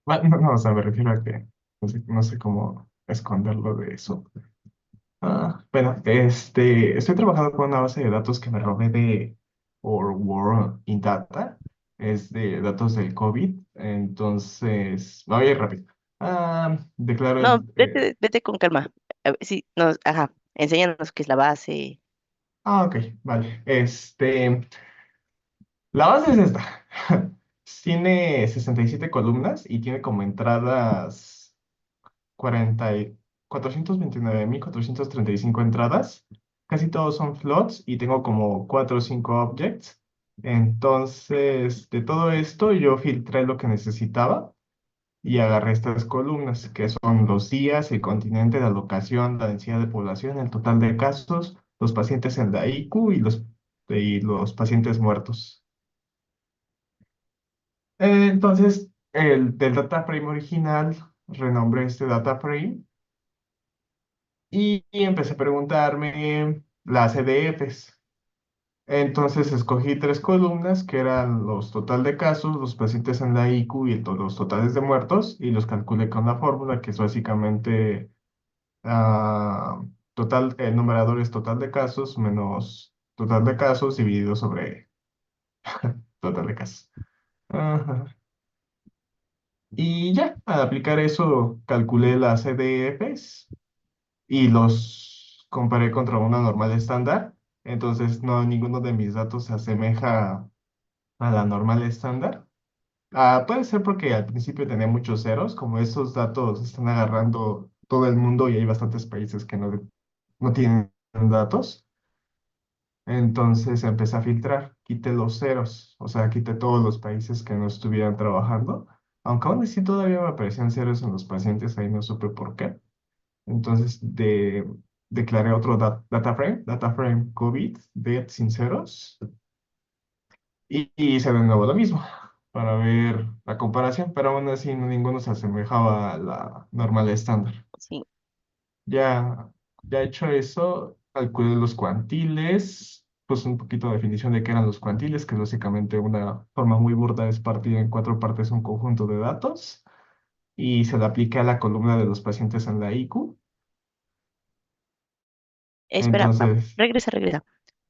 Bueno, no, o sea, me refiero a que no sé cómo esconderlo de eso. Bueno, estoy trabajando con una base de datos que me robé de Our World in Data. Es de datos del COVID. Entonces, me voy a ir rápido. Declaro No, el... vete con calma. A ver, sí, ajá, enséñanos qué es la base. ok, vale. La base es esta. Tiene 67 columnas y tiene como entradas 429.435 entradas. Casi todos son floats y tengo como 4 o 5 objects. Entonces, de todo esto, yo filtré lo que necesitaba y agarré estas columnas, que son los días, el continente, la locación, la densidad de población, el total de casos, los pacientes en la IQ y los pacientes muertos. Entonces, del data frame original, renombré este data frame y empecé a preguntarme las CDFs. Entonces escogí tres columnas que eran los total de casos, los pacientes en la IQ y los totales de muertos y los calculé con la fórmula que es básicamente el numerador es total de casos menos total de casos dividido sobre total de casos. Ajá. Y ya, al aplicar eso calculé las CDFs y los comparé contra una normal estándar. Entonces, no, ninguno de mis datos se asemeja a la normal estándar. Puede ser porque al principio tenía muchos ceros, como esos datos están agarrando todo el mundo y hay bastantes países que no tienen datos. Entonces empecé a filtrar, quité los ceros, o sea, quité todos los países que no estuvieran trabajando. Aunque aún así todavía me aparecían ceros en los pacientes, ahí no supe por qué. Entonces declaré otro data frame COVID, dead sin ceros, y hice de nuevo lo mismo para ver la comparación, pero aún así ninguno se asemejaba a la normal estándar. Sí, Ya, ya hecho eso, calculé los cuantiles, pues un poquito de definición de qué eran los cuantiles, que es básicamente una forma muy burda es partir en cuatro partes un conjunto de datos, y se le aplica a la columna de los pacientes en la IQ. espera, Entonces, regresa.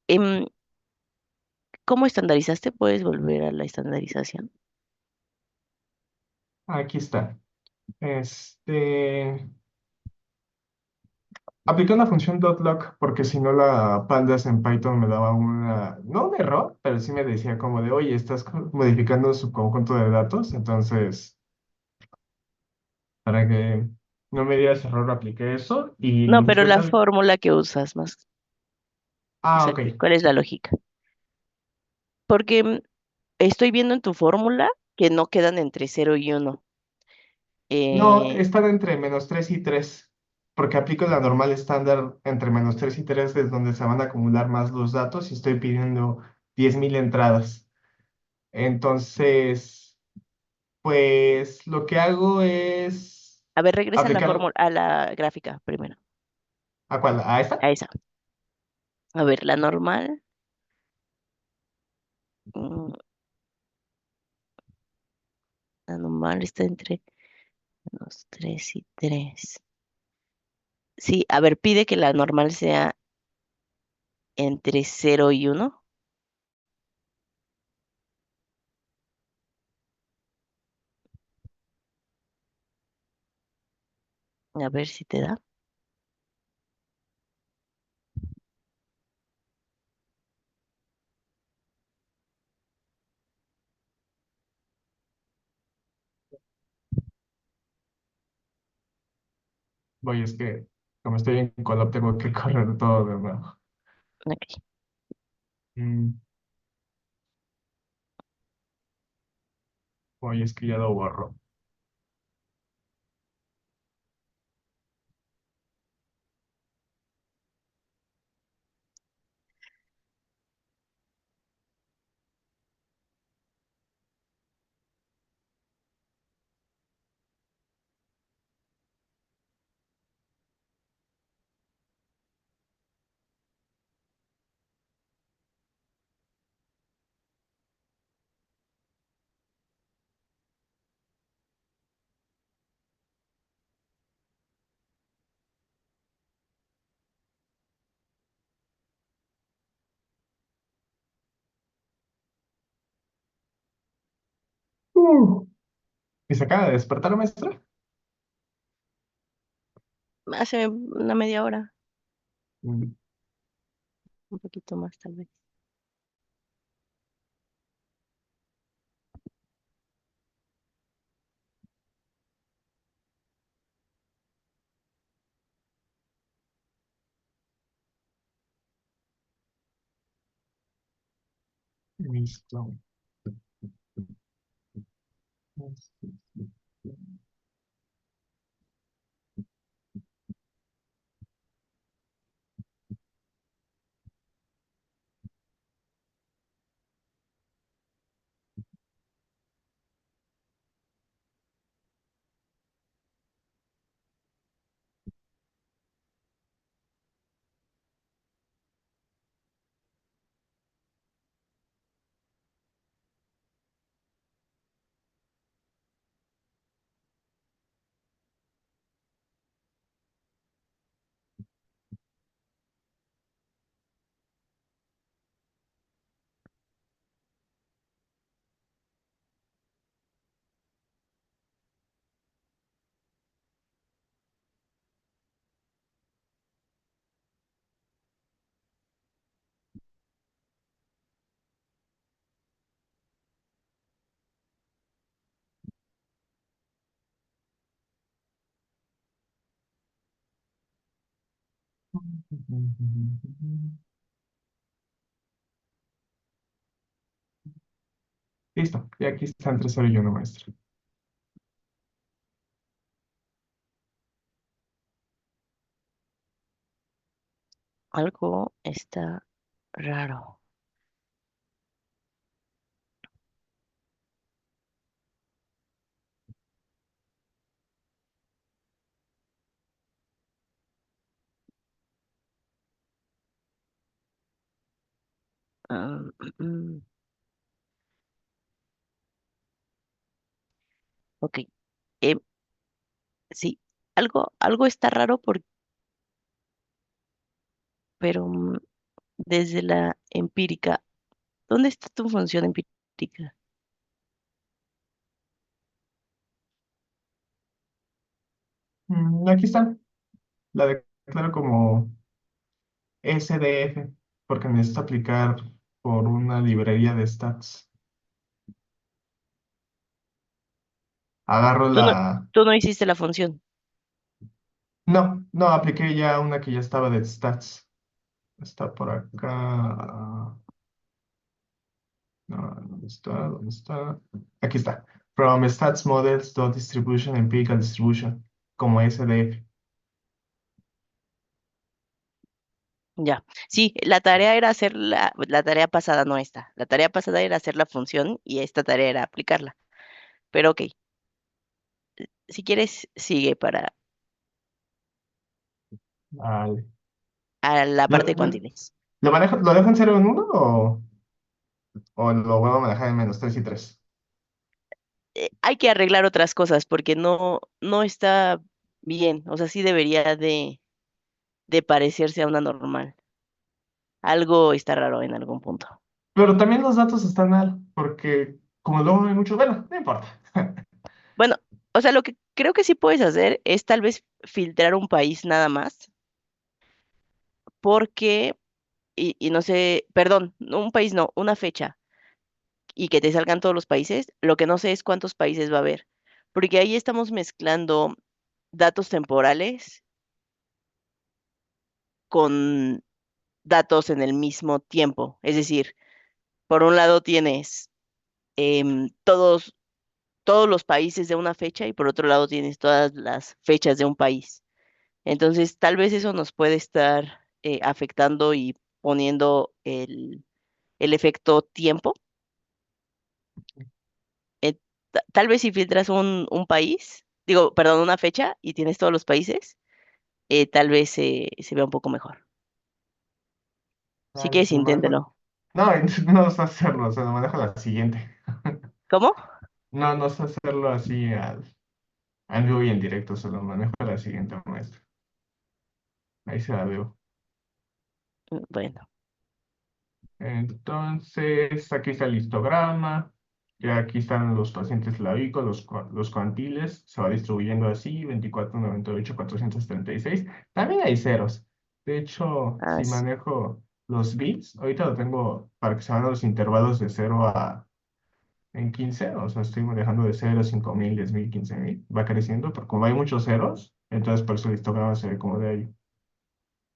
Em, ¿Cómo estandarizaste? ¿Puedes volver a la estandarización? aquí está. Este, Apliqué una función .lock porque si no la pandas en Python me daba no un error, pero sí me decía como de, oye, estás modificando su conjunto de datos. Entonces, para que no me diera ese error, apliqué eso No, y pero después la fórmula que usas más, o sea, ok. ¿cuál es la lógica? Porque estoy viendo en tu fórmula que no quedan entre cero y uno. No, Eh, están entre -3 y 3 porque aplico la normal estándar entre -3 y 3 es donde se van a acumular más los datos y estoy pidiendo 10.000 entradas. Entonces, pues lo que hago es a ver, regresa a la aplicarlo. fórmula, a la gráfica primero, ¿A cuál? ¿A esta? a esa. A ver, la normal, mm, la normal está entre menos 3 y 3. Sí, a ver, pide que la normal sea entre cero y uno. A ver si te da. Voy, es que como estoy en Colab tengo que correr todo de nuevo. Ok. Mm, Voy, es que ya lo borro. ¿Y se acaba de despertar, maestra? Hace una media hora, Mm, un poquito más tal vez. listo. Listo, y aquí está entre 0 y 1, maestra. Algo está raro. Ah, mm, ok. Eh, sí, algo está raro, pero desde la empírica, ¿dónde está tu función empírica? Aquí está. La declaro como SDF, porque necesito aplicar por una librería de stats. Agarro Tú no, la... tú no hiciste la función. No, no, apliqué ya una que ya estaba de stats. Está por acá. No, ¿dónde está? ¿Dónde está? Aquí está. From stats models to distribution, empirical distribution, como SDF. Ya. Sí, la tarea era hacer la tarea pasada, no esta. La tarea pasada era hacer la función y esta tarea era aplicarla. Pero ok, si quieres, sigue para Vale. a la ¿Lo, parte de lo, cuantiles. lo dejo en 0 en 1 o lo vuelvo a manejar en -3 y 3? Hay que arreglar otras cosas porque no está bien. O sea, sí debería de parecerse a una normal. Algo está raro en algún punto. Pero también los datos están mal, porque como luego no hay mucho, bueno, no importa. Bueno, o sea, lo que creo que sí puedes hacer es tal vez filtrar un país nada más, porque, y no sé, perdón, no un país no, una fecha, y que te salgan todos los países. Lo que no sé es cuántos países va a haber, porque ahí estamos mezclando datos temporales con datos en el mismo tiempo. Es decir, por un lado tienes todos los países de una fecha y por otro lado tienes todas las fechas de un país. Entonces, tal vez eso nos puede estar afectando y poniendo el efecto tiempo. Eh, Tal vez si filtras un país, digo, perdón, una fecha y tienes todos los países, tal vez se vea un poco mejor. Si Vale, quieres, se lo manejo. inténtalo. No, no sé hacerlo, se lo manejo a la siguiente. ¿Cómo? No, no sé hacerlo así al vivo y en directo, se lo manejo a la siguiente maestra. Ahí se la veo. Bueno, Entonces, aquí está el histograma. que aquí están los pacientes laicos, los cuantiles, se va distribuyendo así, 24, 98, 436. También hay ceros. De hecho, Ah, si manejo los bits, ahorita lo tengo para que se van los intervalos de 0 a en 15, o sea, estoy manejando de 0 a 5000, 10000, 15000, va creciendo, pero como hay muchos ceros, entonces por eso el histograma se ve como de ahí.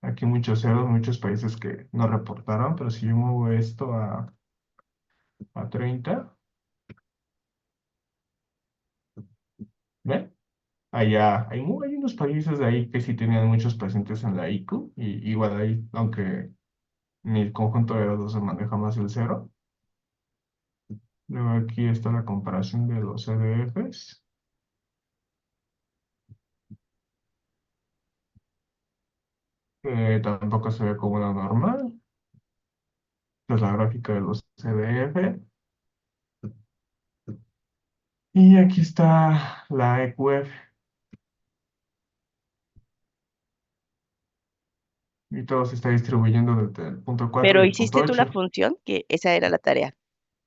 Aquí muchos ceros, muchos países que no reportaron, pero si yo muevo esto a 30, ¿ven? Allá hay unos países de ahí que sí tenían muchos pacientes en la IQ, y igual ahí, aunque mi conjunto de datos se maneja más el cero. Luego aquí está la comparación de los CDFs, que tampoco se ve como una normal. Esta es la gráfica de los CDF. Y aquí está la EQF, y todo se está distribuyendo desde el punto 4 y pero el punto hiciste tú la 8. función, que esa era la tarea.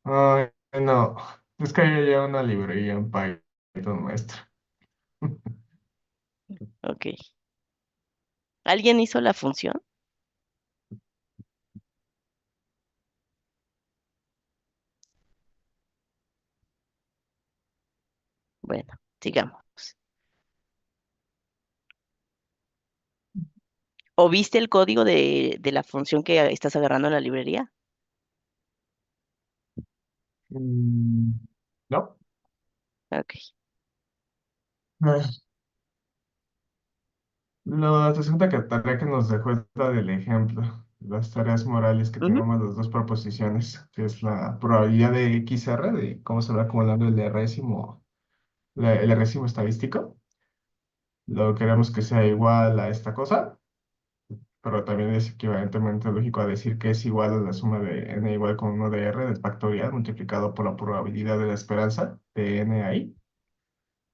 Ay, no, es que hay ya una librería en Python, maestro. Ok. ¿Alguien hizo la función? Bueno, sigamos. ¿O viste el código de la función que estás agarrando en la librería? Mm, no. Ok. Ah, la segunda tarea que nos dejó es la del ejemplo, las tareas morales que Ujú. tengamos las dos proposiciones, que es la probabilidad de XR, de cómo se va acumulando el RSimo, el RSimo estadístico. Lo queremos que sea igual a esta cosa, pero también es equivalentemente lógico a decir que es igual a la suma de n igual con 1 de r del factorial multiplicado por la probabilidad de la esperanza de n ahí.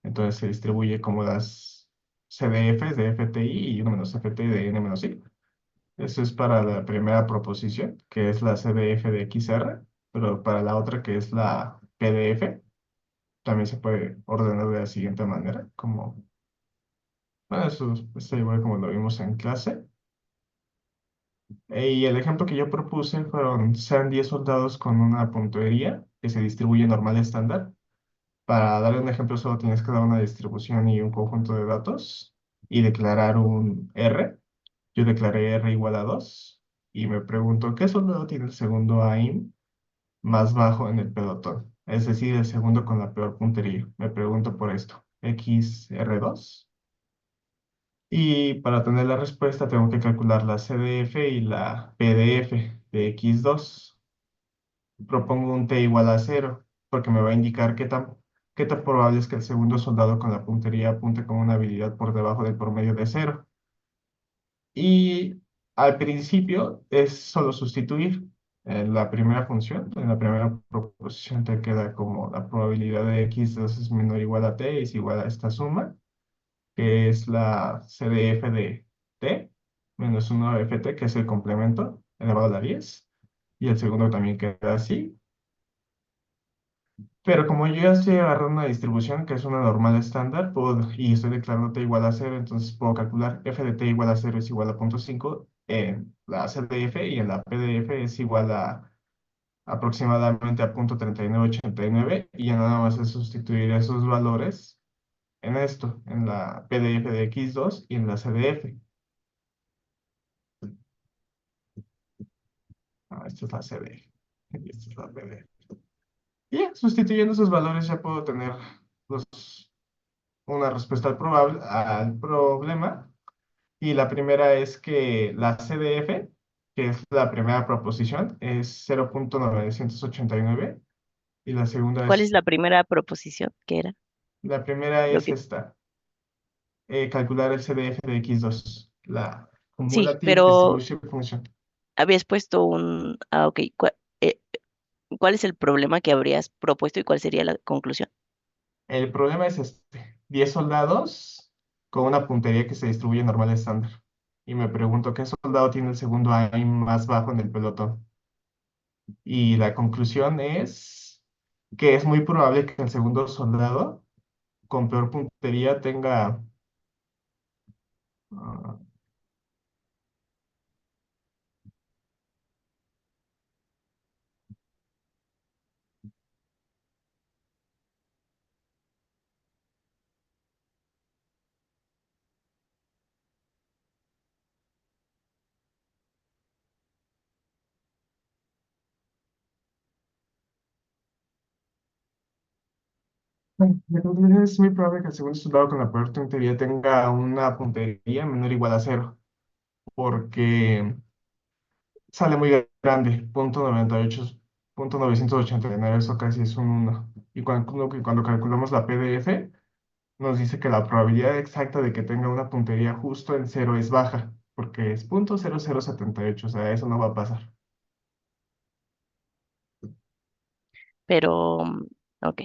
Entonces se distribuye como las CDFs de FTI y 1 menos FT de n menos i. Eso es para la primera proposición, que es la CDF de XR, pero para la otra, que es la PDF, también se puede ordenar de la siguiente manera, como, bueno, eso está igual como lo vimos en clase. Y el ejemplo que yo propuse fueron, sean 10 soldados con una puntería que se distribuye normal estándar. Para dar un ejemplo, solo tienes que dar una distribución y un conjunto de datos y declarar un R. Yo declaré R igual a 2 y me pregunto, ¿qué soldado tiene el segundo AIM más bajo en el pelotón? Es decir, el segundo con la peor puntería. Me pregunto por esto. XR2. Y para tener la respuesta tengo que calcular la CDF y la PDF de X2. Propongo un T igual a 0, porque me va a indicar qué tan probable es que el segundo soldado con la puntería apunte con una habilidad por debajo del promedio de 0. Y al principio es solo sustituir en la primera función. En la primera proposición te queda como la probabilidad de X2 es menor o igual a T, es igual a esta suma, que es la CDF de T menos 1 FT, que es el complemento, elevado a la 10. Y el segundo también queda así. Pero como yo ya estoy agarrando una distribución que es una normal estándar, y estoy declarando t igual a 0, entonces puedo calcular f de t igual a 0 es igual a 0.5 en la CDF, y en la PDF es igual a aproximadamente a 0.3989, y ya nada más es sustituir esos valores en esto, en la PDF de X2 y en la CDF. Esta es la CDF y esta es la PDF. Y ya, sustituyendo esos valores ya puedo tener los, una respuesta al problema. Y la primera es que la CDF, que es la primera proposición, es 0.989. Y la segunda ¿Cuál es es, la primera proposición? ¿Qué era? la primera Lo es que... esta, calcular el CDF de X2, la Sí, Cumulative pero Distribution Function. habías puesto un... Ah, ok. Eh, ¿Cuál es el problema que habrías propuesto y cuál sería la conclusión? El problema es este, 10 soldados con una puntería que se distribuye normal estándar. Y me pregunto, ¿qué soldado tiene el segundo aim más bajo en el pelotón? Y la conclusión es que es muy probable que el segundo soldado con peor puntería tenga... ah, es muy probable que el segundo soldado con la peor puntería tenga una puntería menor o igual a cero, porque sale muy grande, punto 98, punto 989, eso casi es un uno. Y cuando calculamos la PDF, nos dice que la probabilidad exacta de que tenga una puntería justo en cero es baja, porque es punto 0078, o sea, eso no va a pasar. Pero, ok.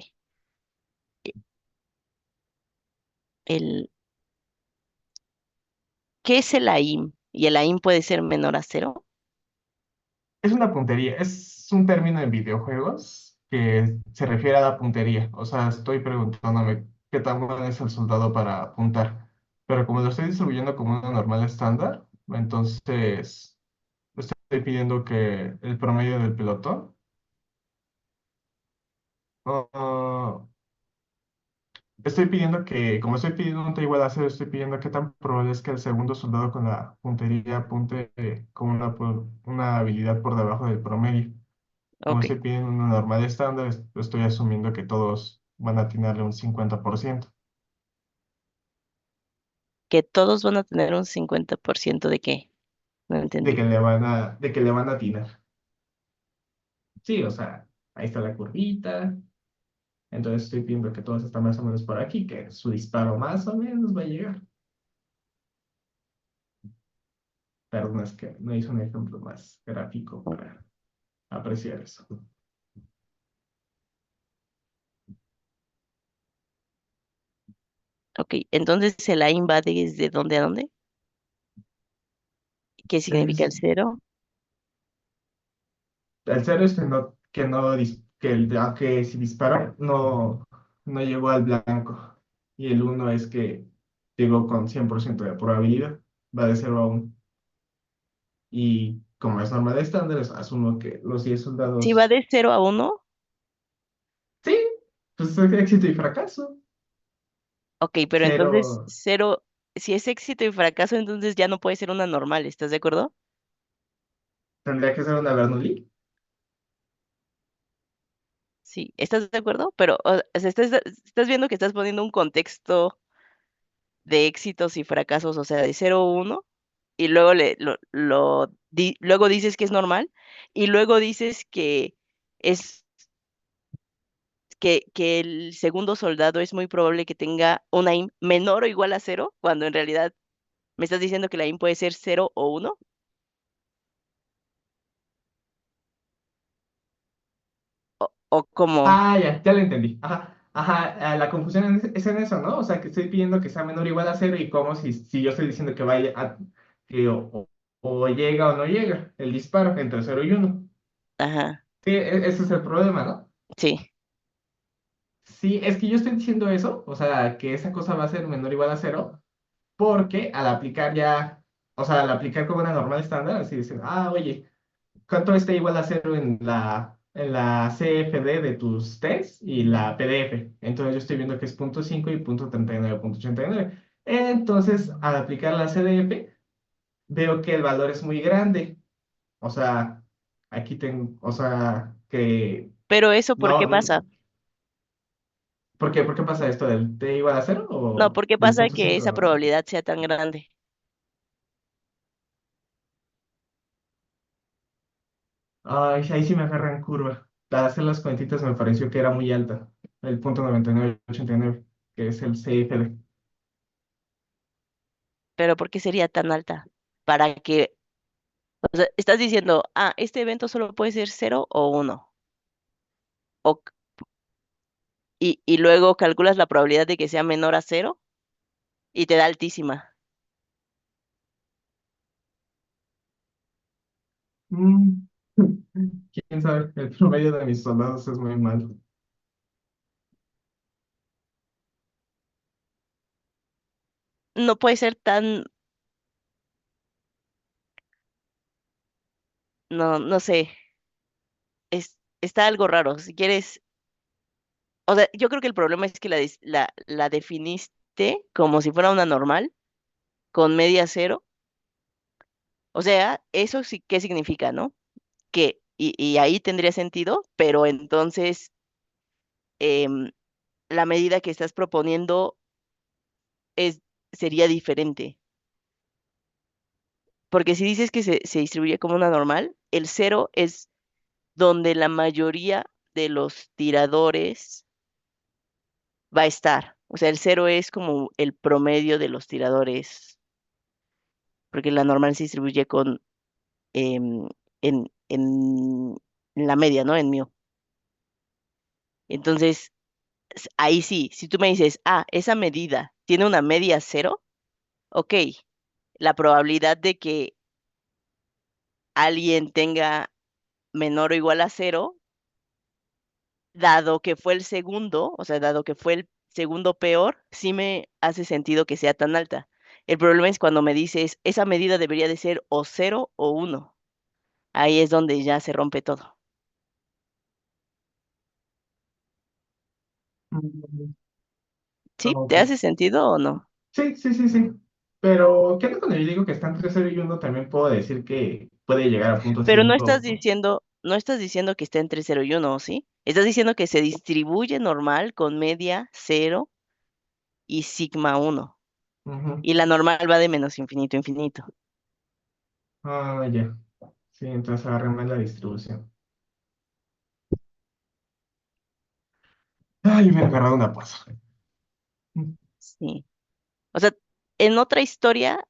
El, ¿Qué es el AIM? ¿Y el AIM puede ser menor a cero? Es una puntería, es un término en videojuegos que se refiere a la puntería. O sea, estoy preguntándome qué tan bueno es el soldado para apuntar. Pero como lo estoy distribuyendo como una normal estándar, entonces estoy pidiendo que el promedio del pelotón, ah, estoy pidiendo que, como estoy pidiendo un igual a cero, estoy pidiendo qué tan probable es que el segundo soldado con la puntería apunte con una habilidad por debajo del promedio. Como Ok. estoy pidiendo una normal estándar, estoy asumiendo que todos van a atinarle un 50% Que todos van a tener un 50% de qué. No entendí. de que le van a atinar. Sí, o sea, ahí está la curvita. Entonces estoy pidiendo que todos están más o menos por aquí, que su disparo más o menos va a llegar. Perdón, es que no hice un ejemplo más gráfico para apreciar eso. Ok, entonces el AIM va desde dónde a dónde. ¿Qué significa el Es, cero? el cero es que si disparo no llegó al blanco. Y el uno es que llegó con 100% de probabilidad. Va de cero a 1. Y como es norma de estándares, asumo que los 10 Si va soldados, de cero a uno, sí, pues es éxito y fracaso. ok, pero entonces Cero, cero, si es éxito y fracaso, entonces ya no puede ser una normal, ¿estás de acuerdo? tendría que ser una Bernoulli. Sí, ¿estás de acuerdo? Pero o sea, estás viendo que estás poniendo un contexto de éxitos y fracasos, o sea, de cero a uno, y luego luego dices que es normal, y luego dices es que el segundo soldado es muy probable que tenga una IM menor o igual a cero, cuando en realidad me estás diciendo que la IM puede ser cero o uno, o como, Ah, ya lo entendí. Ajá, ajá, la confusión es en eso, ¿no? O sea, que estoy pidiendo que sea menor o igual a cero y como si yo estoy diciendo que vaya que o llega o no llega el disparo entre cero y uno. ajá, Sí, ese es el problema, ¿no? sí, Sí, es que yo estoy diciendo eso, o sea, que esa cosa va a ser menor o igual a cero, porque al aplicar ya, o sea, al aplicar como una normal estándar, así dicen, oye, ¿cuánto está igual a cero en la CFD de tus tests y la PDF? Entonces yo estoy viendo que es punto 5 y punto 39, punto 89. Entonces, al aplicar la CDF, veo que el valor es muy grande. O sea, aquí tengo, o sea, que pero eso, ¿por qué no, pasa? ¿por qué pasa esto del T igual a cero No, o ¿por qué del pasa punto que 5 esa igual a cero? probabilidad sea tan grande? Ay, ahí sí me agarran en curva. Al hacer las cuentitas me pareció que era muy alta, el punto 99,89, que es el CFD. Pero ¿por qué sería tan alta? Para que, o sea, estás diciendo, este evento solo puede ser cero o uno, o, y luego calculas la probabilidad de que sea menor a cero y te da altísima. Mm, ¿Quién sabe? El promedio de mis soldados es muy malo. no puede ser tan, no, no sé, está algo raro. Si quieres, o sea, yo creo que el problema es que la definiste como si fuera una normal, con media cero. O sea, eso sí, ¿qué significa, no? Y ahí tendría sentido, pero entonces em, la medida que estás proponiendo es, sería diferente. Porque si dices que se distribuye como una normal, el cero es donde la mayoría de los tiradores va a estar. O sea, el cero es como el promedio de los tiradores, porque la normal se distribuye con em, en la media, ¿no? En mu. Entonces, ahí sí, si tú me dices, ah, esa medida tiene una media cero, ok, la probabilidad de que alguien tenga menor o igual a cero, dado que fue el segundo, o sea, dado que fue el segundo peor, sí me hace sentido que sea tan alta. El problema es cuando me dices, esa medida debería de ser o cero o uno. Ahí es donde ya se rompe todo. Mm, ¿Sí? ¿Te ok. hace sentido o no? Sí, sí, sí, sí. Pero, ¿qué onda cuando yo digo que está entre 0 y 1? También puedo decir que puede llegar a punto Pero cinco. no estás diciendo que esté entre cero y uno, ¿sí? Estás diciendo que se distribuye normal con media cero y sigma uno. Ujú. Y la normal va de menos infinito a infinito. Ah, ya. Sí, entonces agarré la distribución. Ay, me he agarrado una pasa. Sí. O sea, en otra historia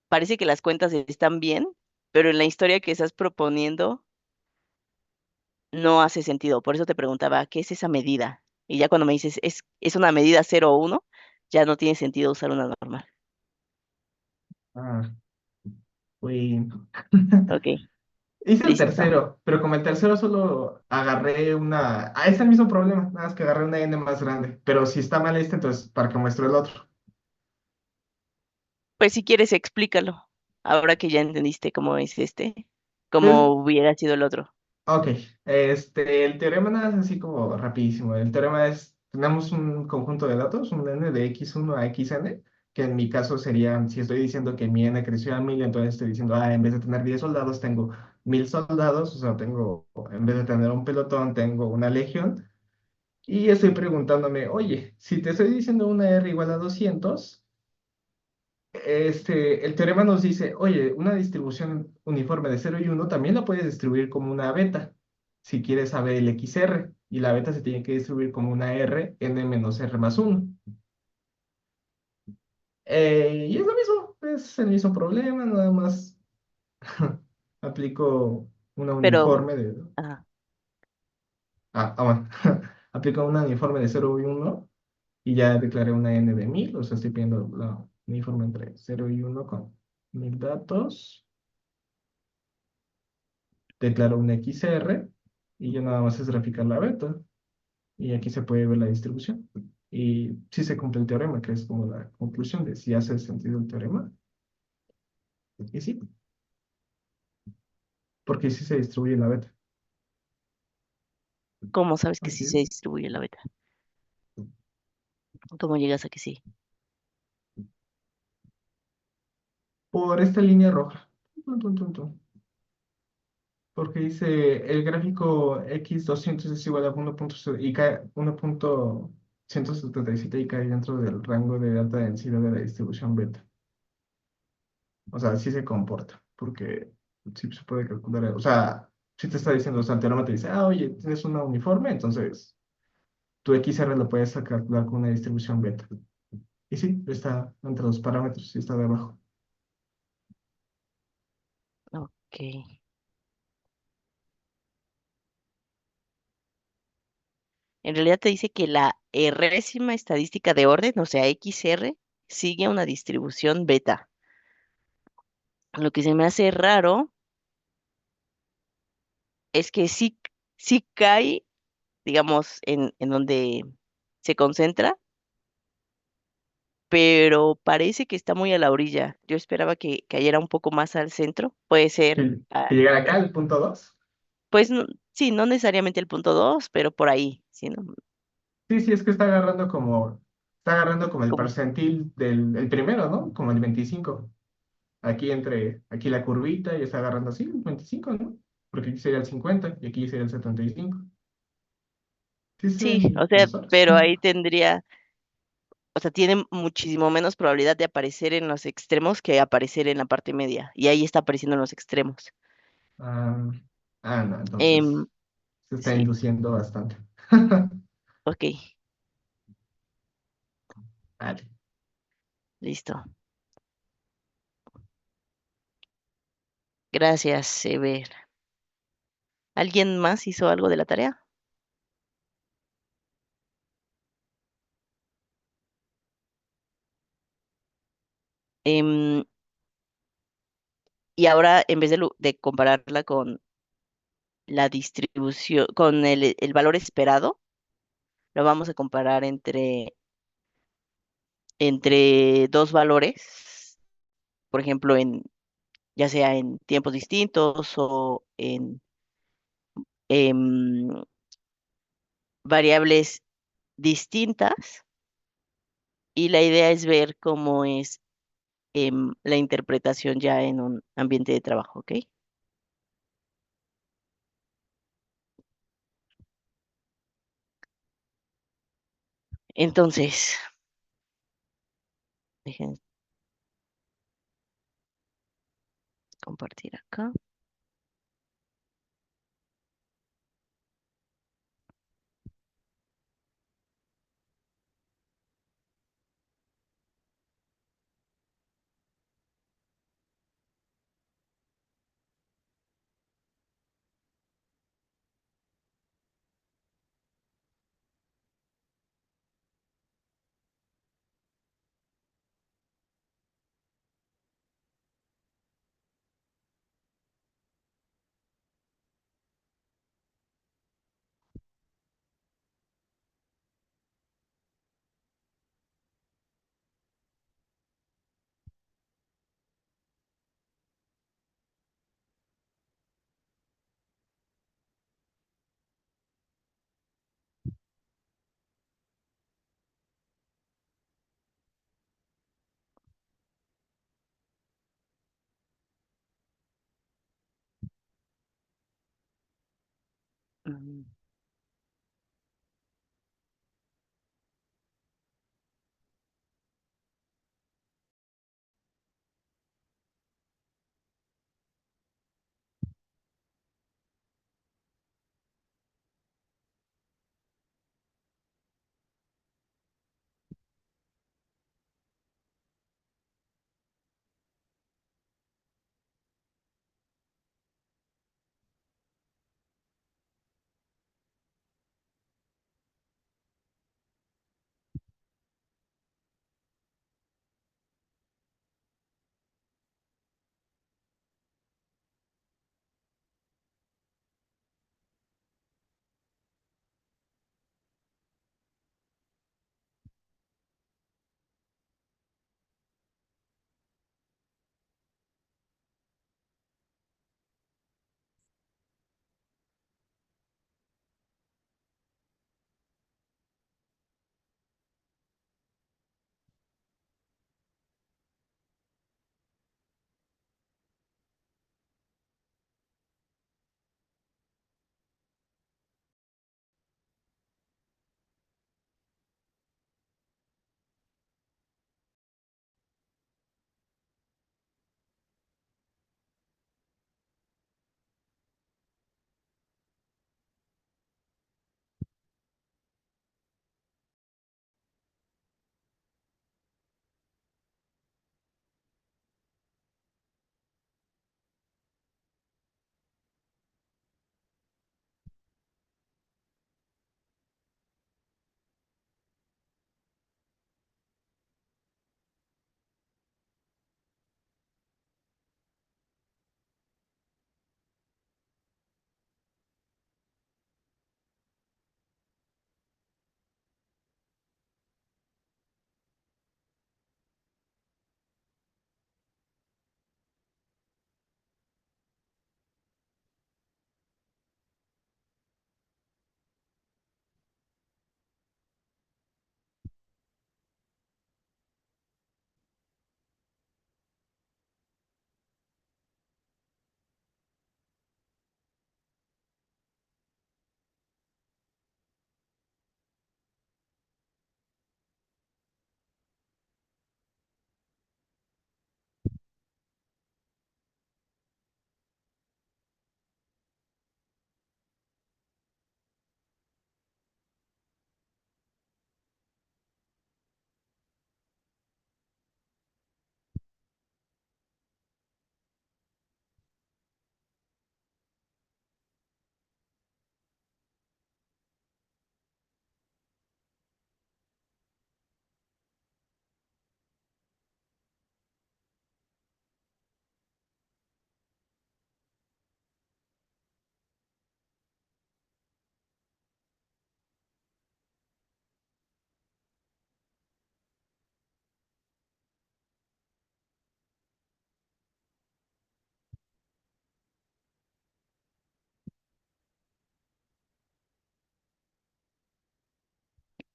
parece que las cuentas están bien, pero en la historia que estás proponiendo no hace sentido. Por eso te preguntaba, ¿qué es esa medida? Y ya cuando me dices, es una medida cero o uno, ya no tiene sentido usar una normal. Ah, bueno. Ok, Hice el listo. tercero, pero como el tercero solo agarré una. Ah, es el mismo problema, nada más que agarré una n más grande. Pero si está mal este, entonces, ¿para que muestre el otro? Pues si quieres, explícalo. Ahora que ya entendiste cómo es este, Pues, cómo hubiera sido el otro. ok. El teorema nada es así como rapidísimo. El teorema es, tenemos un conjunto de datos, un n de x1 a xn, que en mi caso sería, si estoy diciendo que mi n creció a 1000, entonces estoy diciendo, en vez de tener 10 soldados, tengo 1000 soldados, o sea, tengo, en vez de tener un pelotón, tengo una legión. Y estoy preguntándome, oye, si te estoy diciendo una R igual a 200, el teorema nos dice, oye, una distribución uniforme de 0 y 1 también la puedes distribuir como una beta, si quieres saber el XR, y la beta se tiene que distribuir como una R, n menos R más 1. Y es lo mismo, es el mismo problema, nada más aplico una Pero, uniforme de, ah, bueno, aplico una uniforme de 0 y 1 y ya declaré una n de 1000, o sea, estoy pidiendo la uniforme entre 0 y 1 con 1000 datos, declaro un XR y ya nada más es graficar la beta y aquí se puede ver la distribución. Y sí se cumple el teorema, que es como la conclusión de si hace sentido el teorema. Y sí, porque sí se distribuye la beta. ¿cómo sabes que Así sí se es. distribuye la beta? ¿Cómo llegas a que sí? Por esta línea roja. Tun, tun, tun, tun. Porque dice el gráfico x200 es igual a 1.177 y cae dentro del rango de alta densidad de la distribución beta. O sea, sí se comporta, porque sí se puede calcular. O sea, si te está diciendo, o sea, el teorema te dice, oye, tienes una uniforme, entonces tu XR lo puedes calcular con una distribución beta. Y sí, está entre los parámetros, sí está debajo. Ok. En realidad te dice que la résima estadística de orden, o sea, XR, sigue una distribución beta. Lo que se me hace raro es que sí cae, digamos, en donde se concentra, pero parece que está muy a la orilla. Yo esperaba que cayera un poco más al centro. Puede ser, Que llegar acá al punto 2. pues sí, no necesariamente el punto 2, pero por ahí, sí, ¿no? Sí, sí, es que está agarrando como el Como, percentil del el primero, ¿no? Como el 25. Aquí la curvita y está agarrando así, el 25, ¿no? Porque aquí sería el 50 y aquí sería el 75. Sí, se sí, o ven sea, los dos. pero ahí tendría, o sea, tiene muchísimo menos probabilidad de aparecer en los extremos que aparecer en la parte media. Y ahí está apareciendo en los extremos. Ah, no, Em, entonces se está sí, induciendo bastante. ok, Vale. listo. Gracias, Sever. ¿Alguien más hizo algo de la tarea? Em, y ahora, en vez de compararla con la distribución, con el valor esperado, lo vamos a comparar entre dos valores, por ejemplo, ya sea en tiempos distintos o en em, variables distintas. Y la idea es ver cómo es la interpretación ya en un ambiente de trabajo, ¿ok? Entonces, dejen compartir acá. Mm,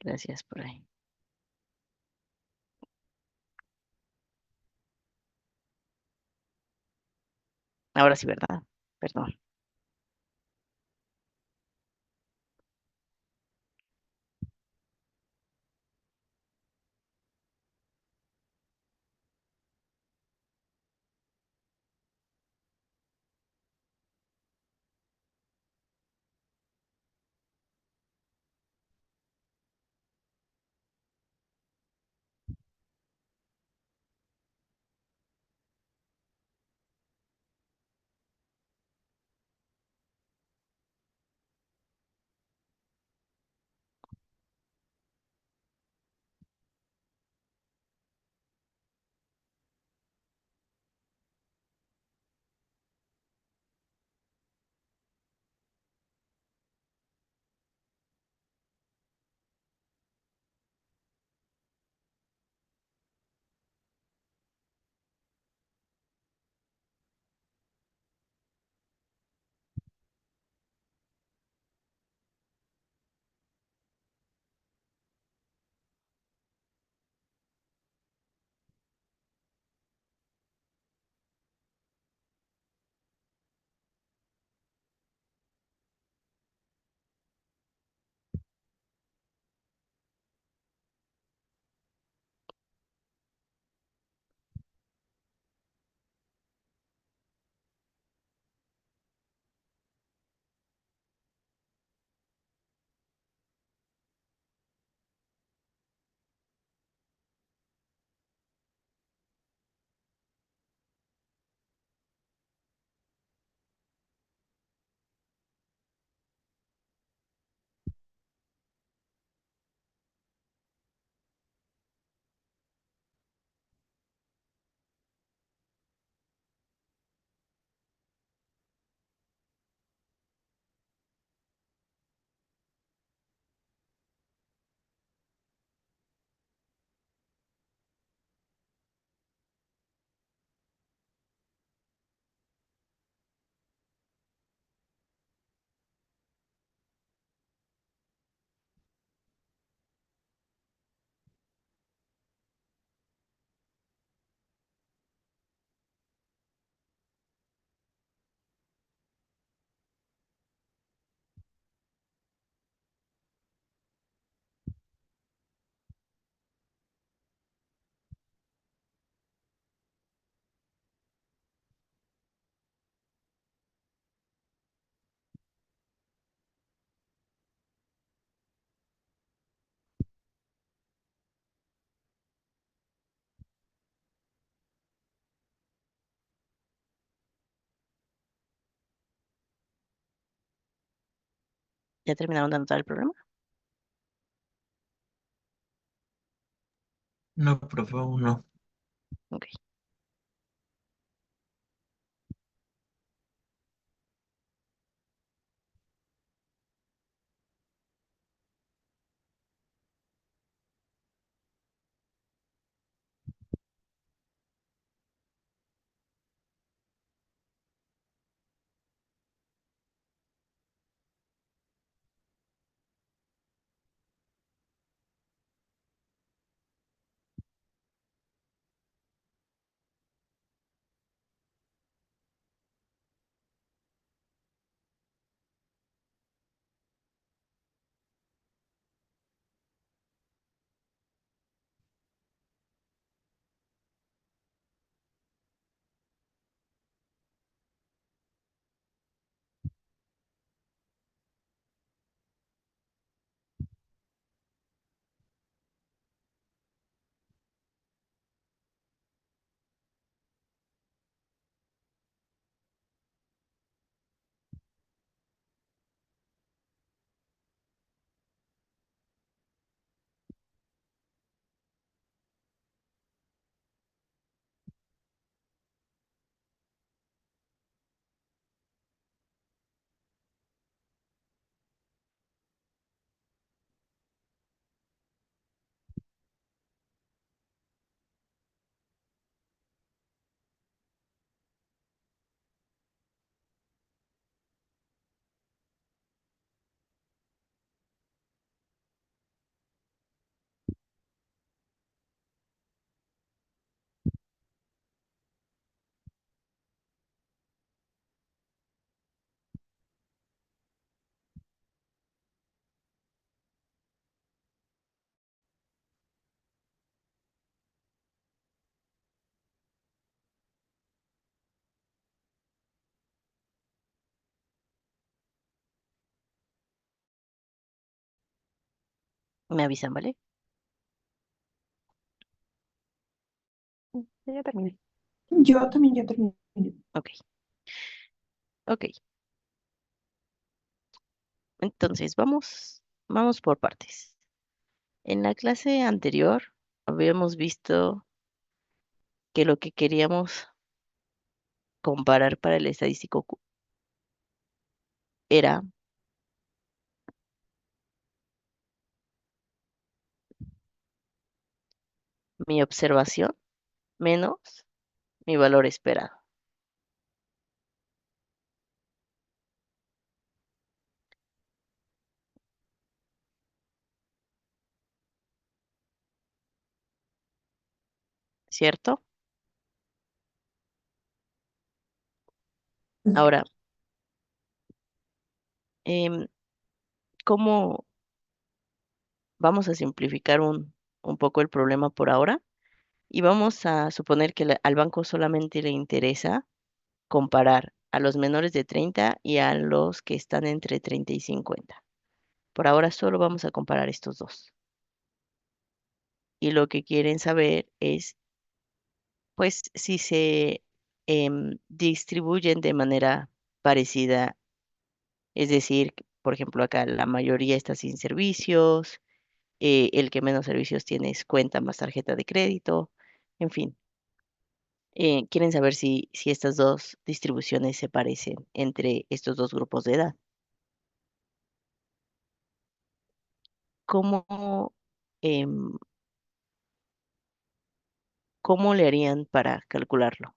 Gracias por ahí. Ahora sí, ¿verdad? Perdón. ¿Ya terminaron de anotar el problema? No, profe, aún no. Ok. Me avisan, ¿vale? Ya terminé. Yo también ya terminé. Ok, ok. Entonces, vamos por partes. En la clase anterior habíamos visto que lo que queríamos comparar para el estadístico era mi observación menos mi valor esperado, ¿cierto? Ahora, em, ¿cómo vamos a simplificar un poco el problema por ahora? Y vamos a suponer que al banco solamente le interesa comparar a los menores de 30 y a los que están entre 30 y 50. Por ahora solo vamos a comparar estos dos. Y lo que quieren saber es, pues, si se distribuyen de manera parecida. Es decir, por ejemplo, acá la mayoría está sin servicios, el que menos servicios tiene es cuenta más tarjeta de crédito, en fin. Quieren saber si estas dos distribuciones se parecen entre estos dos grupos de edad. ¿Cómo, em, cómo le harían para calcularlo?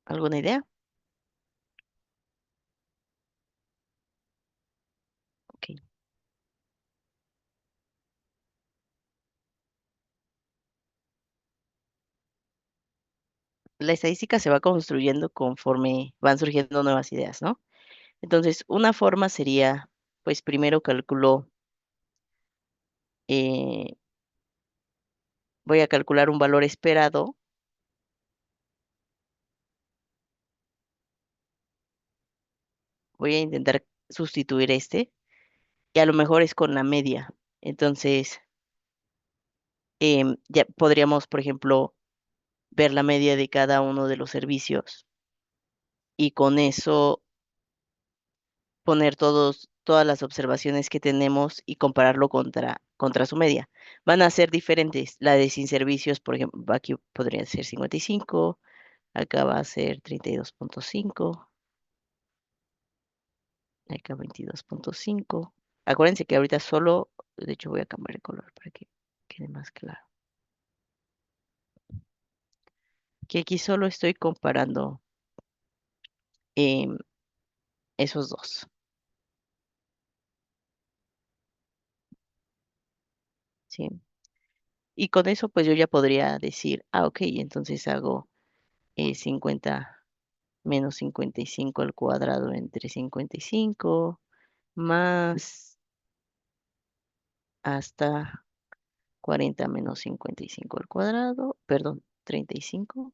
¿Alguna idea? Ok. La estadística se va construyendo conforme van surgiendo nuevas ideas, ¿no? Entonces, una forma sería, pues primero calculo, eh, voy a calcular un valor esperado, voy a intentar sustituir este, y a lo mejor es con la media. Entonces, ya podríamos, por ejemplo, ver la media de cada uno de los servicios y con eso poner todas las observaciones que tenemos y compararlo contra su media. Van a ser diferentes. La de sin servicios, por ejemplo, aquí podría ser 55, acá va a ser 32.5, acá 22.5. Acuérdense que ahorita solo, de hecho voy a cambiar el color para que quede más claro. Que aquí solo estoy comparando em, esos dos, ¿sí? Y con eso pues yo ya podría decir, ok, entonces hago 50 menos 55 al cuadrado entre 55 más hasta 40 menos 55 al cuadrado, perdón, 35.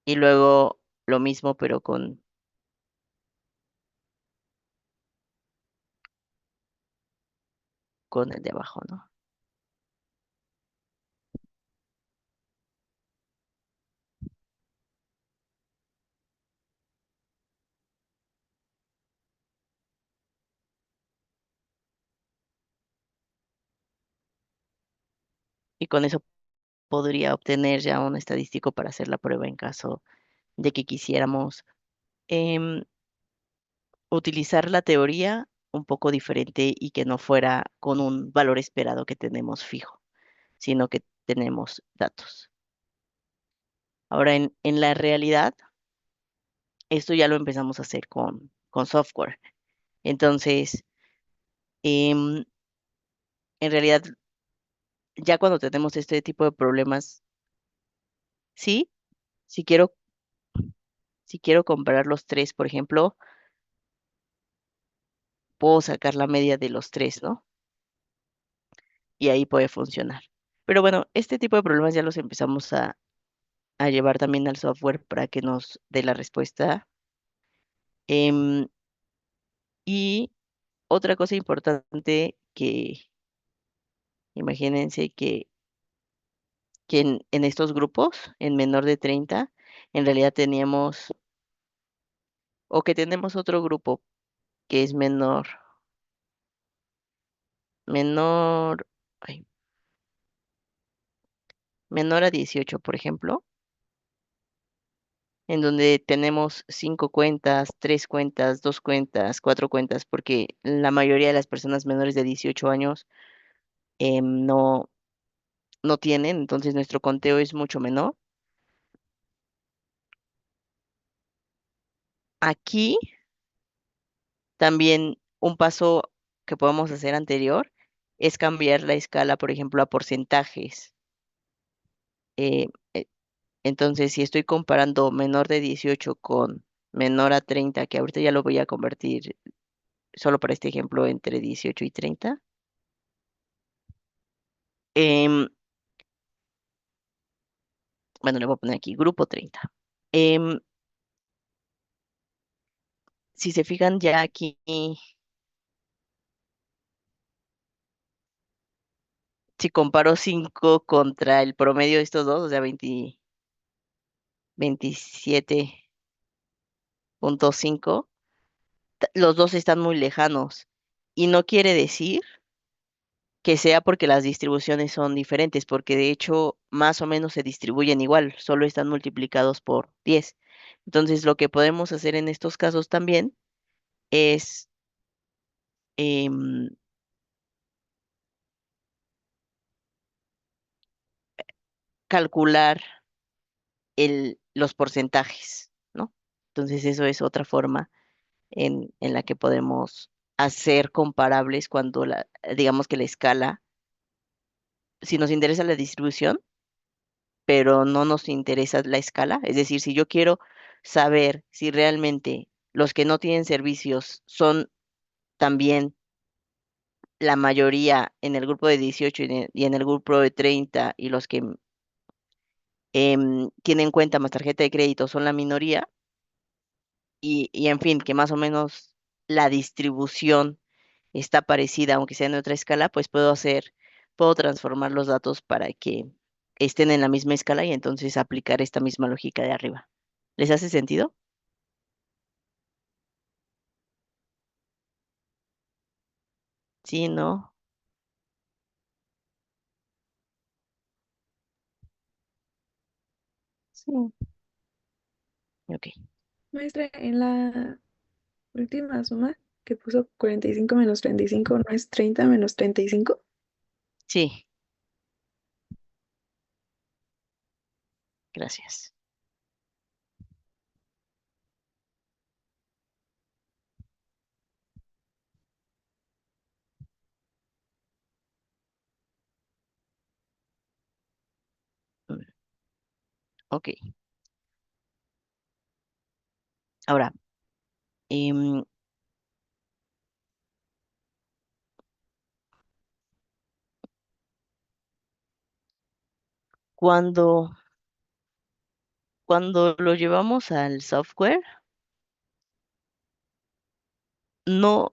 Y luego lo mismo pero con el de abajo, ¿no? Y con eso podría obtener ya un estadístico para hacer la prueba en caso de que quisiéramos em, utilizar la teoría un poco diferente y que no fuera con un valor esperado que tenemos fijo, sino que tenemos datos. Ahora, en la realidad, Esto ya lo empezamos a hacer con software. Entonces, em, en realidad, ya cuando tenemos este tipo de problemas, sí, si quiero, si quiero comprar los tres, por ejemplo, puedo sacar la media de los tres, ¿no? Y ahí puede funcionar. Pero bueno, este tipo de problemas ya los empezamos a llevar también al software para que nos dé la respuesta. Em, y otra cosa importante que imagínense que en estos grupos, en menor de 30 en realidad teníamos, o que tenemos otro grupo que es menor, ay, menor a 18 por ejemplo, en donde tenemos 5 cuentas, 3 cuentas, 2 cuentas, 4 cuentas, porque la mayoría de las personas menores de 18 años no, no tienen, entonces nuestro conteo es mucho menor. Aquí también un paso que podemos hacer anterior es cambiar la escala, por ejemplo, a porcentajes. Eh, eh, entonces, si estoy comparando menor de 18 con menor a 30, que ahorita ya lo voy a convertir solo para este ejemplo entre 18 y 30, em, bueno, le voy a poner aquí grupo 30. Em, si se fijan ya aquí, si comparo 5 contra el promedio de estos dos, o sea, 27.5, los dos están muy lejanos. Y no quiere decir que sea porque las distribuciones son diferentes, porque de hecho más o menos se distribuyen igual, solo están multiplicados por 10. Entonces, lo que podemos hacer en estos casos también es em, calcular los porcentajes, ¿no? Entonces, eso es otra forma en la que podemos hacer comparables cuando digamos que la escala, si nos interesa la distribución, pero no nos interesa la escala. Es decir, si yo quiero saber si realmente los que no tienen servicios son también la mayoría en el grupo de 18 y en el grupo de 30 y los que tienen cuenta más tarjeta de crédito son la minoría y en fin, que más o menos la distribución está parecida, aunque sea en otra escala, pues puedo transformar los datos para que estén en la misma escala y entonces aplicar esta misma lógica de arriba. ¿Les hace sentido? Sí, ¿no? Sí. Ok. Maestra, en la última suma que puso 45 menos 35, ¿no es 30 menos 35? Sí, gracias. Mm, ok. Ahora, em, cuando, cuando lo llevamos al software, no,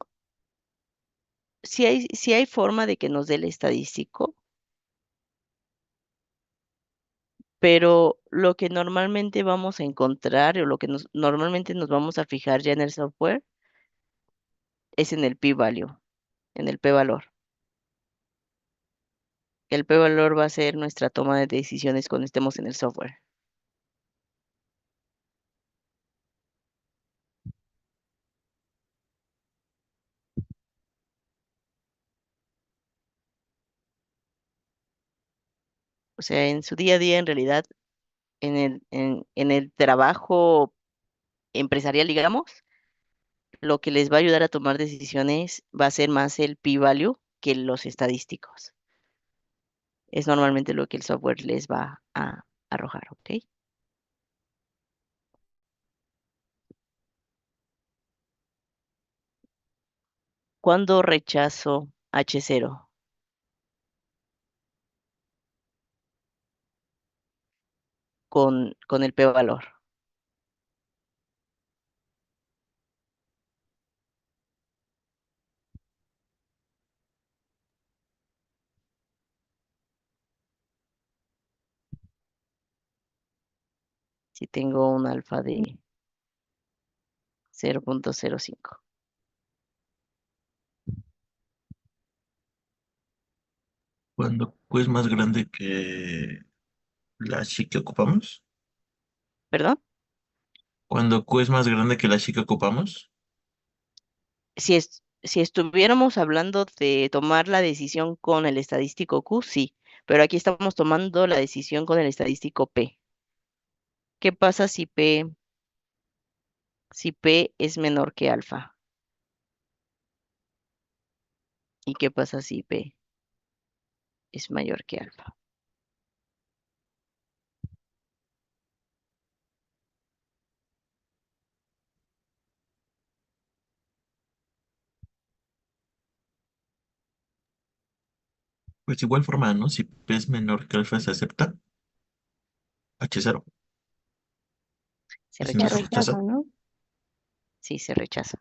sí hay forma de que nos dé el estadístico, pero lo que normalmente vamos a encontrar o lo que normalmente nos vamos a fijar ya en el software es en el p-value, en el p-valor. El p-valor va a ser nuestra toma de decisiones cuando estemos en el software. O sea, en su día a día, en realidad, en el trabajo empresarial, digamos, lo que les va a ayudar a tomar decisiones va a ser más el p-value que los estadísticos. Es normalmente lo que el software les va a arrojar, ¿ok? Cuando rechazo H0 con el p-valor, si tengo un alfa de 0.05. Cuando Q es más grande que la chi que ocupamos. ¿Perdón? Cuando Q es más grande que la chi que ocupamos. Si estuviéramos hablando de tomar la decisión con el estadístico Q, sí, pero aquí estamos tomando la decisión con el estadístico P. ¿Qué pasa si P es menor que alfa? ¿Y qué pasa si P es mayor que alfa? Pues igual forma, ¿no? Si P es menor que alfa se acepta. H0. Se Y si no Se se rechaza. rechaza. rechaza, ¿no? Sí, se rechaza.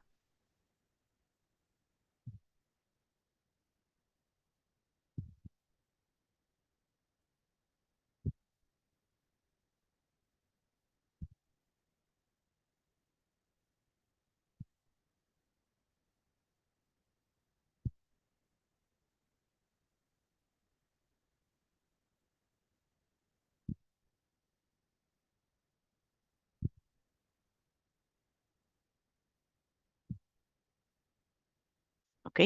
¿Ok?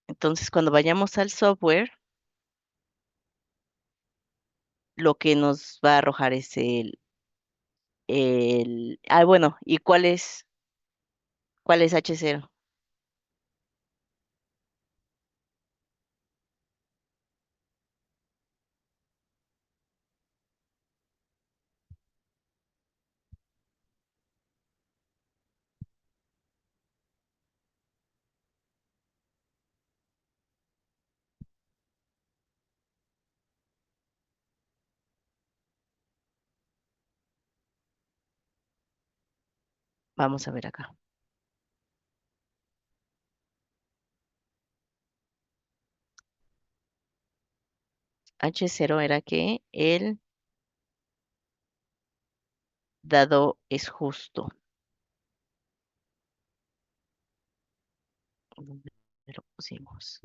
Entonces, cuando vayamos al software, lo que nos va a arrojar es bueno, ¿y cuál es H0? Vamos a ver acá. H0 era que el dado es justo. ¿Dónde lo pusimos?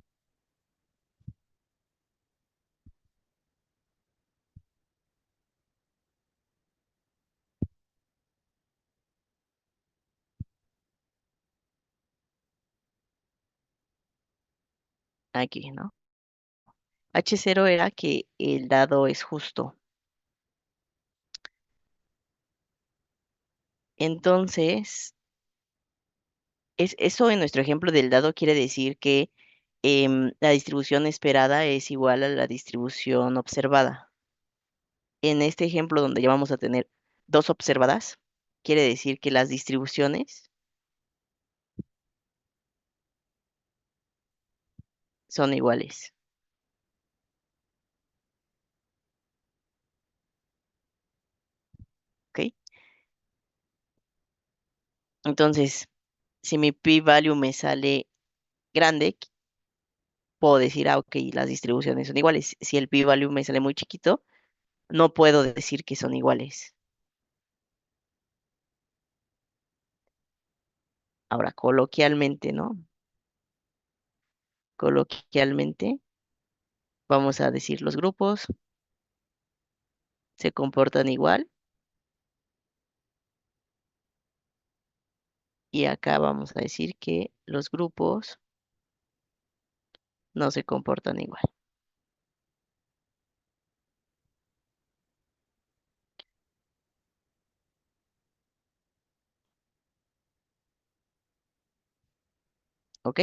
Aquí, ¿no? H0 era que el dado es justo. Entonces, eso en nuestro ejemplo del dado quiere decir que la distribución esperada es igual a la distribución observada. En este ejemplo donde ya vamos a tener dos observadas, quiere decir que las distribuciones son iguales. ¿Ok? Entonces, si mi p-value me sale grande, puedo decir, ok, las distribuciones son iguales. Si el p-value me sale muy chiquito, no puedo decir que son iguales. Ahora, coloquialmente, ¿no? Coloquialmente, vamos a decir los grupos se comportan igual y acá vamos a decir que los grupos no se comportan igual. ¿ok?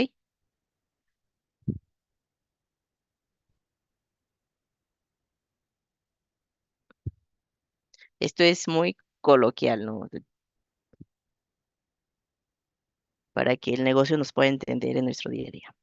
Esto es muy coloquial, ¿no? Para que el negocio nos pueda entender en nuestro día a día.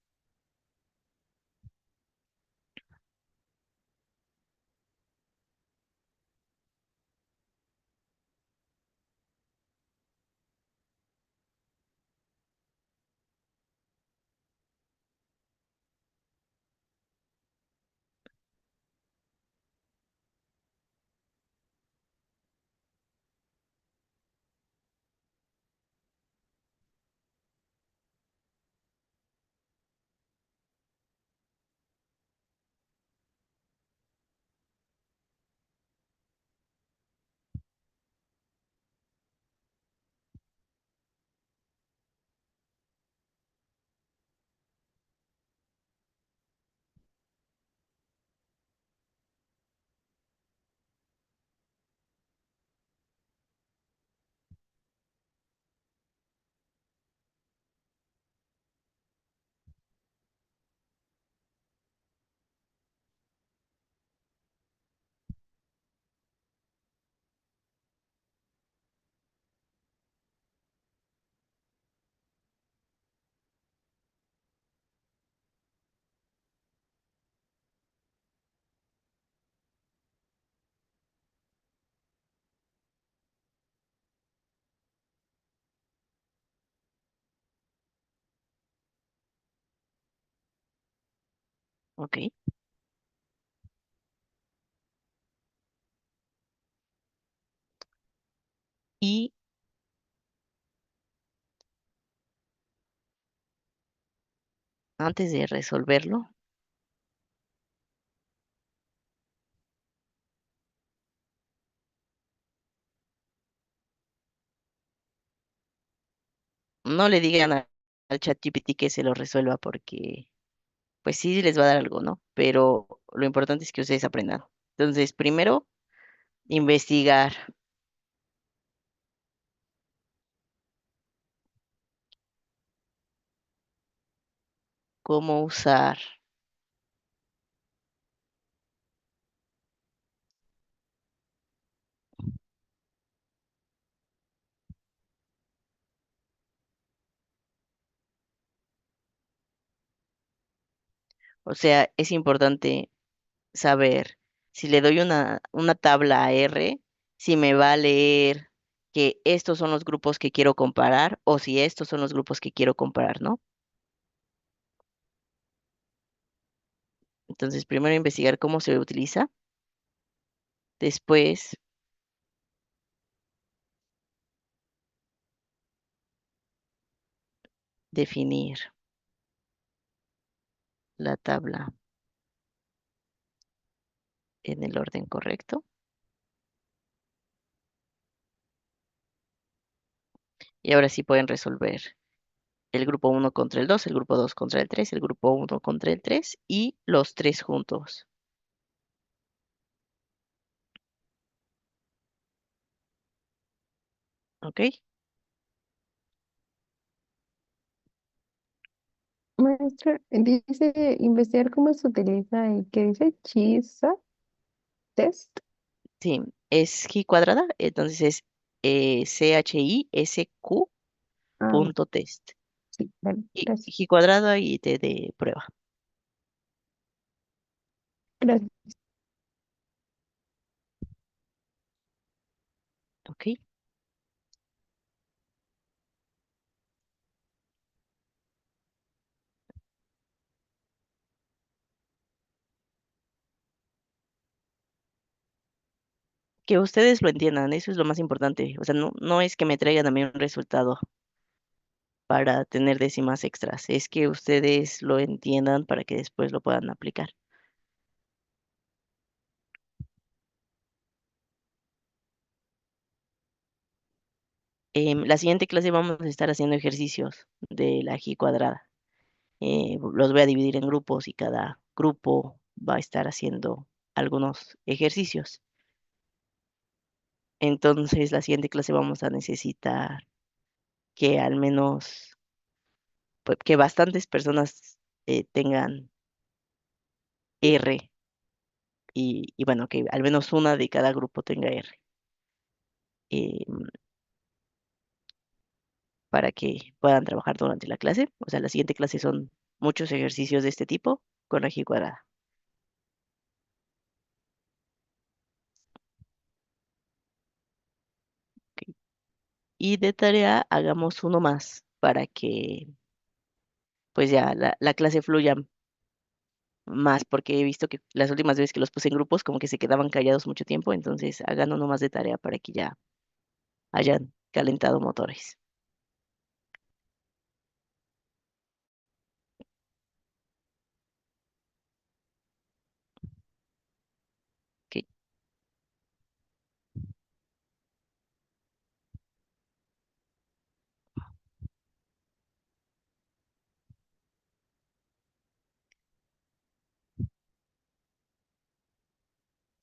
¿Ok? Y antes de resolverlo, no le digan al ChatGPT que se lo resuelva porque pues sí les va a dar algo, ¿no? Pero lo importante es que ustedes aprendan. Entonces, primero, investigar cómo usar, o sea, es importante saber si le doy una tabla a R, si me va a leer que estos son los grupos que quiero comparar o si estos son los grupos que quiero comparar, ¿no? Entonces, primero investigar cómo se utiliza, después definir la tabla en el orden correcto. Y ahora sí pueden resolver el grupo uno contra el 2, el grupo 2 contra el 3, el grupo uno contra el 3 y los tres juntos. ¿Ok? Maestra, dice investigar cómo se utiliza y que dice chisa test. Sí, es G cuadrada, entonces es CHISQ Ah, punto test. sí, vale, Y gracias. G cuadrada y T de prueba. Gracias. ¿Ok? Que ustedes lo entiendan, eso es lo más importante. O sea, no es que me traigan a mí un resultado para tener décimas extras, es que ustedes lo entiendan para que después lo puedan aplicar. La siguiente clase vamos a estar haciendo ejercicios de la G cuadrada. Los voy a dividir en grupos y cada grupo va a estar haciendo algunos ejercicios. Entonces, la siguiente clase vamos a necesitar que al menos pues, que bastantes personas tengan R y bueno, que al menos una de cada grupo tenga R, eh, para que puedan trabajar durante la clase. O sea, la siguiente clase son muchos ejercicios de este tipo con raíz cuadrada. ¿Ok? Y de tarea hagamos uno más para que pues ya la clase fluya más, porque he visto que las últimas veces que los puse en grupos como que se quedaban callados mucho tiempo, entonces hagan uno más de tarea para que ya hayan calentado motores. ¿Ok?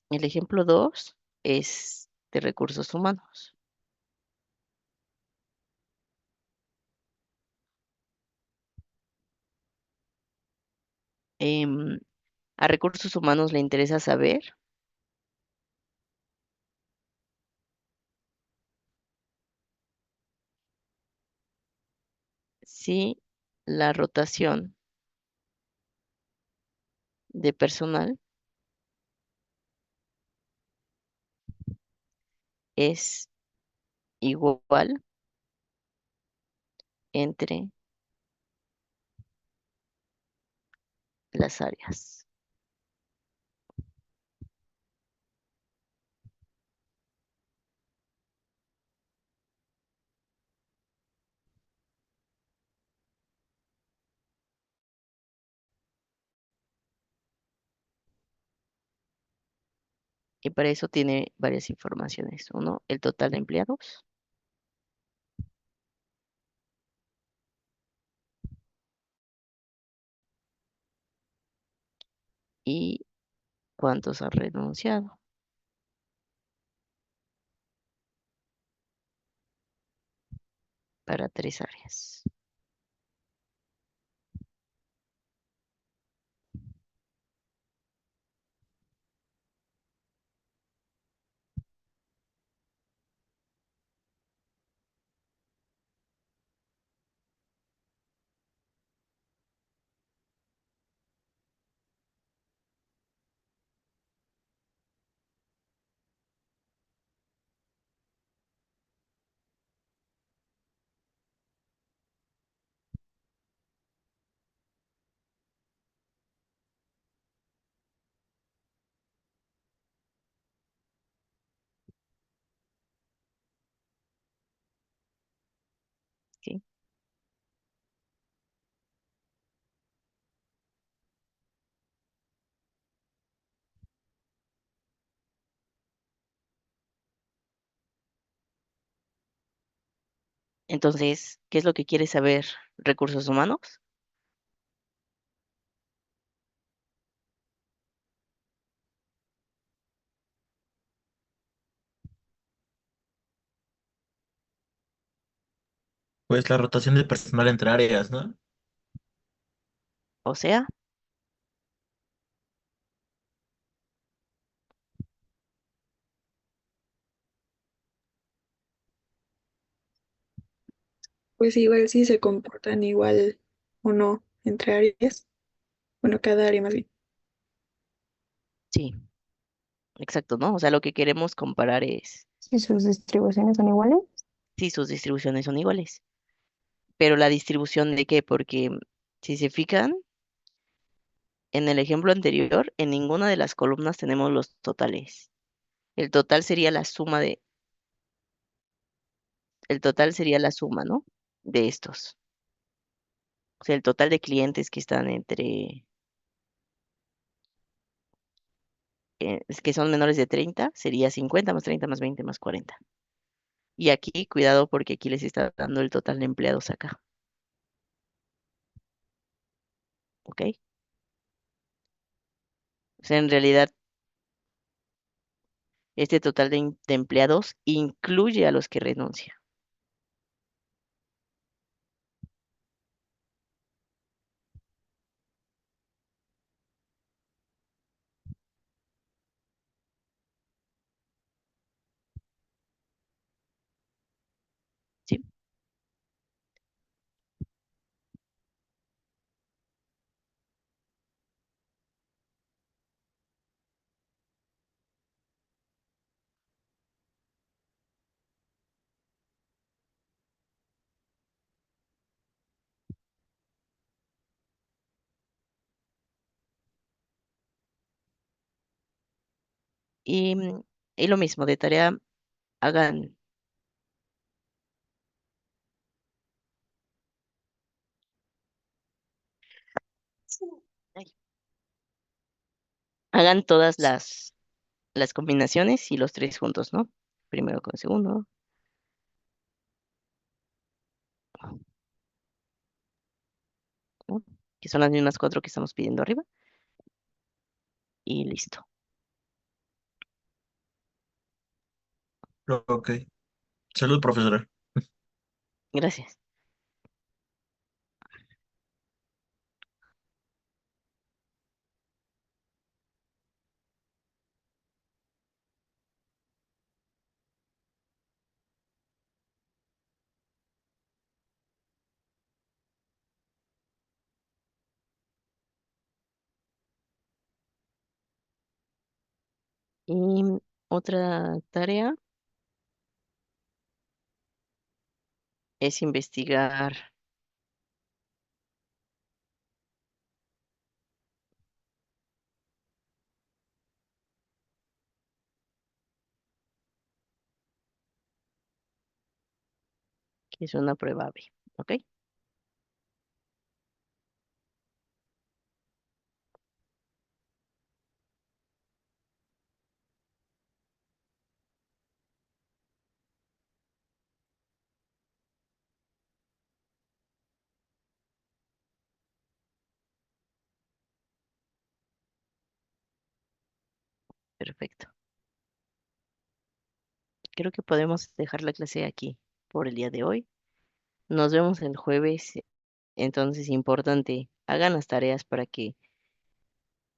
El ejemplo 2 es de recursos humanos. Em, a recursos humanos le interesa saber si la rotación de personal es igual entre las áreas. Y para eso tiene varias informaciones. Uno, el total de empleados y cuántos han renunciado para tres áreas. ¿Ok? Entonces, ¿qué es lo que quiere saber recursos humanos? Pues la rotación de personal entre áreas, ¿no? O sea, Pues igual si se comportan igual o no entre áreas. Bueno, cada área más bien. sí, exacto, ¿no? O sea, lo que queremos comparar es Si sus distribuciones son iguales, si sus distribuciones son iguales. Pero la distribución de qué, porque si se fijan, en el ejemplo anterior, en ninguna de las columnas tenemos los totales. El total sería la suma el total sería la suma, ¿no? De estos. O sea, el total de clientes que están es que son menores de 30 sería 50 más 30 más 20 más 40. Y aquí, cuidado porque aquí les está dando el total de empleados acá, ¿ok? O sea, en realidad, este total de empleados incluye a los que renuncian. Y, y lo mismo, de tarea, hagan, ay, hagan todas las combinaciones y los tres juntos, ¿no? Primero con el segundo, ¿no? Que son las mismas cuatro que estamos pidiendo arriba. Y listo. Ok. Salud, profesora. Gracias. Y otra tarea es investigar qué es una prueba B, ¿ok? Perfecto. Creo que podemos dejar la clase aquí por el día de hoy. Nos vemos el jueves. Entonces, importante, hagan las tareas para que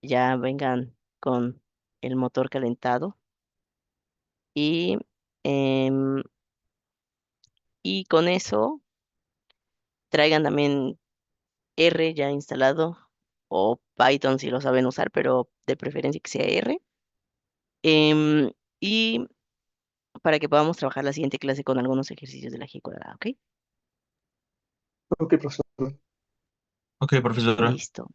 ya vengan con el motor calentado y, em, y con eso traigan también R ya instalado o Python si lo saben usar, pero de preferencia que sea R. em, y para que podamos trabajar la siguiente clase con algunos ejercicios de la G cuadrada, ¿ok? Ok, profesor. Ok, profesora. Listo.